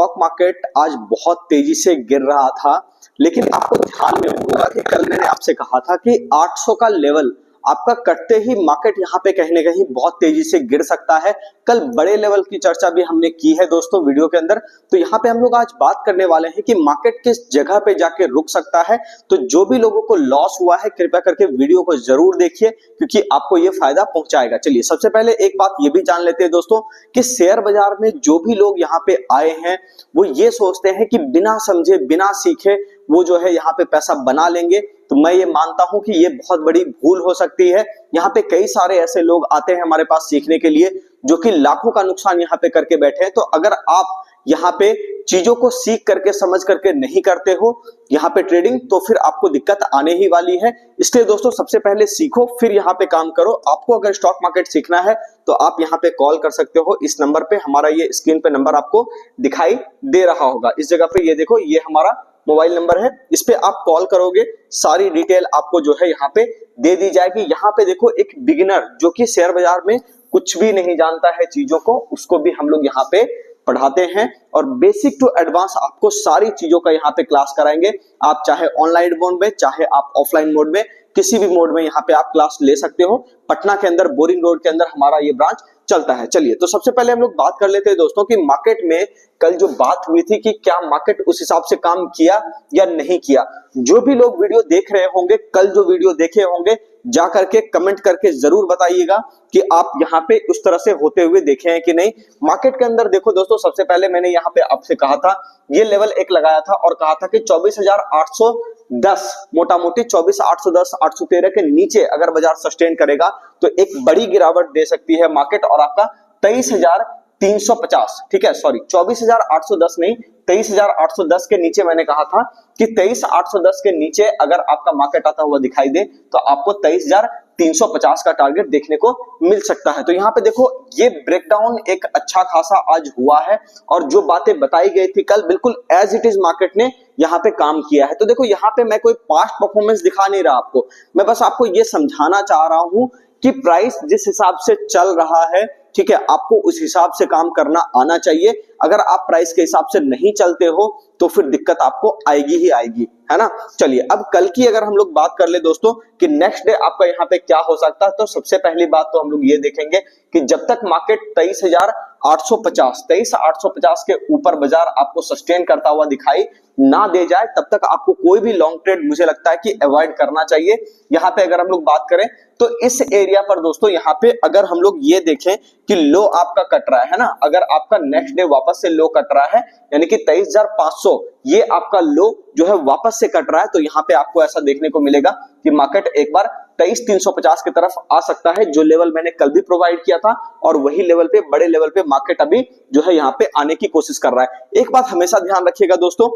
Stock market आज बहुत तेजी से गिर रहा था, लेकिन आपको ध्यान में होगा कि कल मैंने आपसे कहा था कि 800 का लेवल आपका कटते ही मार्केट यहाँ पे कहीं ना कहीं बहुत तेजी से गिर सकता है। कल बड़े लेवल की चर्चा भी हमने की है दोस्तों वीडियो के अंदर। तो यहाँ पे हम लोग आज बात करने वाले हैं कि मार्केट किस जगह पे जाके रुक सकता है। तो जो भी लोगों को लॉस हुआ है कृपया करके वीडियो को जरूर देखिए, क्योंकि आपको ये फायदा पहुंचाएगा। चलिए सबसे पहले एक बात ये भी जान लेते हैं दोस्तों कि शेयर बाजार में जो भी लोग यहाँ पे आए हैं वो ये सोचते हैं कि बिना समझे बिना सीखे वो जो है यहाँ पे पैसा बना लेंगे। तो मैं ये मानता हूं कि ये बहुत बड़ी भूल हो सकती है। यहाँ पे कई सारे ऐसे लोग आते हैं हमारे पास सीखने के लिए जो कि लाखों का नुकसान यहाँ पे करके बैठे हैं। तो अगर आप यहाँ पे चीजों को सीख करके समझ करके नहीं करते हो यहाँ पे ट्रेडिंग, तो फिर आपको दिक्कत आने ही वाली है। इसलिए दोस्तों सबसे पहले सीखो फिर यहाँ पे काम करो। आपको अगर स्टॉक मार्केट सीखना है तो आप यहाँ पे कॉल कर सकते हो इस नंबर पे। हमारा ये स्क्रीन पे नंबर आपको दिखाई दे रहा होगा। इस जगह पे ये देखो, ये हमारा मोबाइल नंबर है, इस पे आप कॉल करोगे, सारी डिटेल आपको जो है यहाँ पे दे दी जाएगी। यहाँ पे देखो एक बिगिनर जो कि शेयर बाजार में कुछ भी नहीं जानता है चीजों को, उसको भी हम लोग यहाँ पे पढ़ाते हैं और बेसिक टू एडवांस आपको सारी चीजों का यहाँ पे क्लास कराएंगे। आप चाहे ऑनलाइन मोड में चाहे आप ऑफलाइन मोड में, किसी भी मोड में यहाँ पे आप क्लास ले सकते हो। पटना के अंदर बोरिंग रोड के अंदर हमारा ये ब्रांच चलता है। चलिए तो सबसे पहले हम लोग बात कर लेते हैं दोस्तों कि मार्केट में कल जो बात हुई थी कि क्या मार्केट उस हिसाब से काम किया या नहीं किया। जो भी लोग वीडियो देख रहे होंगे, कल जो वीडियो देखे होंगे, जा करके कमेंट करके जरूर बताइएगा कि आप यहाँ पे उस तरह से होते हुए देखे हैं कि नहीं। मार्केट के अंदर देखो दोस्तों, सबसे पहले मैंने यहाँ पे आपसे कहा था, ये लेवल एक लगाया था और कहा था कि 24,810 मोटा मोटी 24,810 813 के नीचे अगर बाजार सस्टेन करेगा तो एक बड़ी गिरावट दे सकती है मार्केट और आपका 23,350, ठीक है, सॉरी 24,810 नहीं, 23,810 के नीचे मैंने कहा था कि 23,810 के नीचे अगर आपका मार्केट आता हुआ दिखाई दे तो आपको 23,350 का टारगेट देखने को मिल सकता है। तो यहाँ पे देखो ये ब्रेकडाउन एक अच्छा खासा आज हुआ है और जो बातें बताई गई थी कल बिल्कुल एज इट इज मार्केट ने यहाँ पे काम किया है। तो देखो यहाँ पे मैं कोई पास्ट परफॉर्मेंस दिखा नहीं रहा आपको, मैं बस आपको ये समझाना चाह रहा हूं कि प्राइस जिस हिसाब से चल रहा है, ठीक है, आपको उस हिसाब से काम करना आना चाहिए। अगर आप प्राइस के हिसाब से नहीं चलते हो तो फिर दिक्कत आपको आएगी ही आएगी, है ना। चलिए अब कल की अगर हम लोग बात कर ले दोस्तों कि नेक्स्ट डे आपका यहाँ पे क्या हो सकता है, तो सबसे पहली बात तो हम लोग ये देखेंगे कि जब तक मार्केट 23,850 के ऊपर बाजार आपको सस्टेन करता हुआ दिखाई ना दे जाए तब तक आपको कोई भी लॉन्ग ट्रेड मुझे लगता है कि अवॉइड करना चाहिए। यहाँ पे अगर हम लोग बात करें तो इस एरिया पर दोस्तों यहाँ पे अगर हम लोग ये देखें कि लो आपका कट रहा है ना, अगर आपका नेक्स्ट डे वापस से लो कट रहा है यानी कि 23,500 ये आपका लो जो है वापस से कट रहा है, तो यहाँ पे आपको ऐसा देखने को मिलेगा कि मार्केट एक बार 23,350 की तरफ आ सकता है, जो लेवल मैंने कल भी प्रोवाइड किया था और वही लेवल पे बड़े लेवल पे मार्केट अभी जो है यहाँ पे आने की कोशिश कर रहा है। एक बात हमेशा ध्यान रखिएगा दोस्तों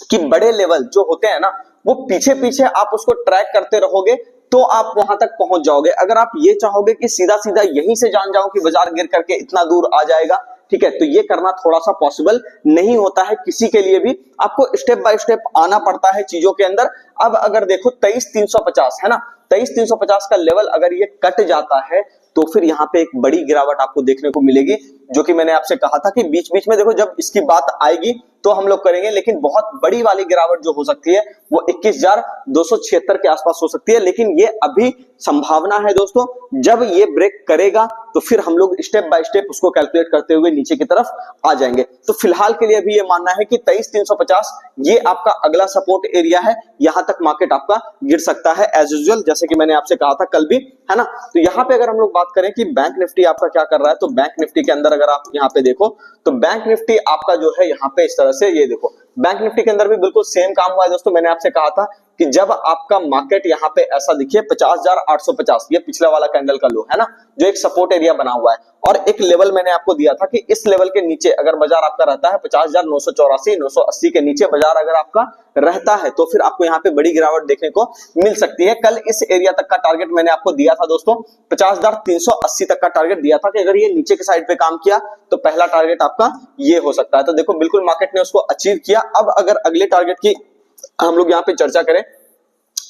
कि बड़े लेवल जो होते हैं ना वो पीछे पीछे आप उसको ट्रैक करते रहोगे तो आप वहां तक पहुंच जाओगे। अगर आप ये चाहोगे कि सीधा सीधा यहीं से जान जाओ कि बाजार गिर करके इतना दूर आ जाएगा, ठीक है, तो ये करना थोड़ा सा पॉसिबल नहीं होता है किसी के लिए भी। आपको स्टेप बाय स्टेप आना पड़ता है चीजों के अंदर। अब अगर देखो 23,350 है ना, 23,350 का लेवल अगर ये कट जाता है तो फिर यहाँ पे एक बड़ी गिरावट आपको देखने को मिलेगी, जो कि मैंने आपसे कहा था कि बीच बीच में देखो जब इसकी बात आएगी तो हम लोग करेंगे, लेकिन बहुत बड़ी वाली गिरावट जो हो सकती है वो 21,276 के आसपास हो सकती है। लेकिन ये अभी संभावना है दोस्तों, जब ये ब्रेक करेगा तो फिर हम लोग स्टेप बाय स्टेप उसको कैलकुलेट करते हुए नीचे की तरफ आ जाएंगे। तो फिलहाल के लिए अभी ये मानना है कि 23,350 ये आपका अगला सपोर्ट एरिया है, यहां तक मार्केट आपका गिर सकता है एज यूजुअल, जैसे कि मैंने आपसे कहा था कल भी, है ना। तो यहाँ पे अगर हम लोग बात करें कि बैंक निफ्टी आपका क्या कर रहा है, तो बैंक निफ्टी के अंदर अगर आप यहाँ पे देखो तो बैंक निफ्टी आपका जो है यहाँ पे इस तरह से, ये देखो बैंक निफ्टी के अंदर भी बिल्कुल सेम काम हुआ है दोस्तों। मैंने आपसे कहा था कि जब आपका मार्केट यहाँ पे ऐसा दिखे 50,850, ये पिछला वाला कैंडल का लो है ना, जो एक सपोर्ट एरिया बना हुआ है, और एक लेवल मैंने आपको दिया था कि इस लेवल के नीचे अगर बाजार आपका रहता है 50,984 980 के नीचे बाजार अगर आपका रहता है तो फिर आपको यहाँ पे बड़ी गिरावट देखने को मिल सकती है। कल इस एरिया तक का टारगेट मैंने आपको दिया था दोस्तों, 50,380 तक का टारगेट दिया था कि अगर ये नीचे के साइड पे काम किया तो पहला टारगेट आपका ये हो सकता है। तो देखो बिल्कुल मार्केट ने उसको अचीव किया। अब अगर अगले टारगेट की हम लोग यहाँ पे चर्चा करें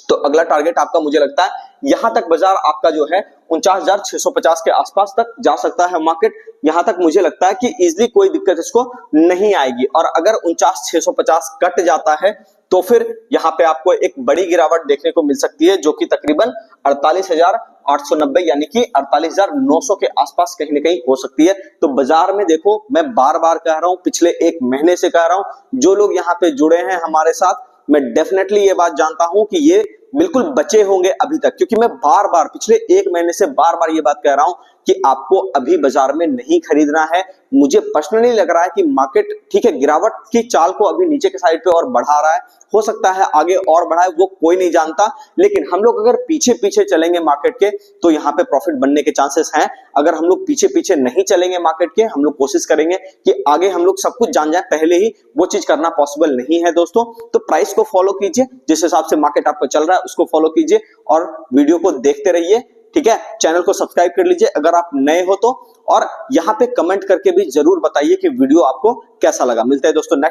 तो अगला टारगेट आपका मुझे लगता है यहां तक बाजार आपका जो है 49,650 के आसपास तक जा सकता है मार्केट। यहां तक मुझे लगता है कि इजीली कोई दिक्कत इसको नहीं आएगी। और अगर 49,650 कट जाता है तो फिर यहां पे आपको एक बड़ी गिरावट देखने को मिल सकती है, जो कि तकरीबन 48,890 यानी कि 48,900 के आसपास कहीं ना कहीं हो सकती है। तो बाजार में देखो, मैं बार बार कह रहा हूं, पिछले एक महीने से कह रहा हूं, जो लोग यहां पे जुड़े हैं हमारे साथ, मैं डेफिनेटली ये बात जानता हूं कि ये बिल्कुल बचे होंगे अभी तक, क्योंकि मैं बार बार पिछले एक महीने से बार बार ये बात कह रहा हूं कि आपको अभी बाजार में नहीं खरीदना है। मुझे पर्सनली लग रहा है कि मार्केट ठीक है, गिरावट की चाल को अभी नीचे के साइड पे और बढ़ा रहा है, हो सकता है आगे और बढ़ाए, वो कोई नहीं जानता। लेकिन हम लोग अगर पीछे पीछे चलेंगे मार्केट के तो यहाँ पे प्रॉफिट बनने के चांसेस हैं। अगर हम लोग पीछे पीछे नहीं चलेंगे मार्केट के, हम लोग कोशिश करेंगे कि आगे हम लोग सब कुछ जान जाए पहले ही, वो चीज करना पॉसिबल नहीं है दोस्तों। तो प्राइस को फॉलो कीजिए, जिस हिसाब से मार्केट आपका चल रहा है उसको फॉलो कीजिए और वीडियो को देखते रहिए, ठीक है। चैनल को सब्सक्राइब कर लीजिए अगर आप नए हो तो, और यहाँ पे कमेंट करके भी जरूर बताइए कि वीडियो आपको कैसा लगा। मिलते हैं दोस्तों नेक्स्ट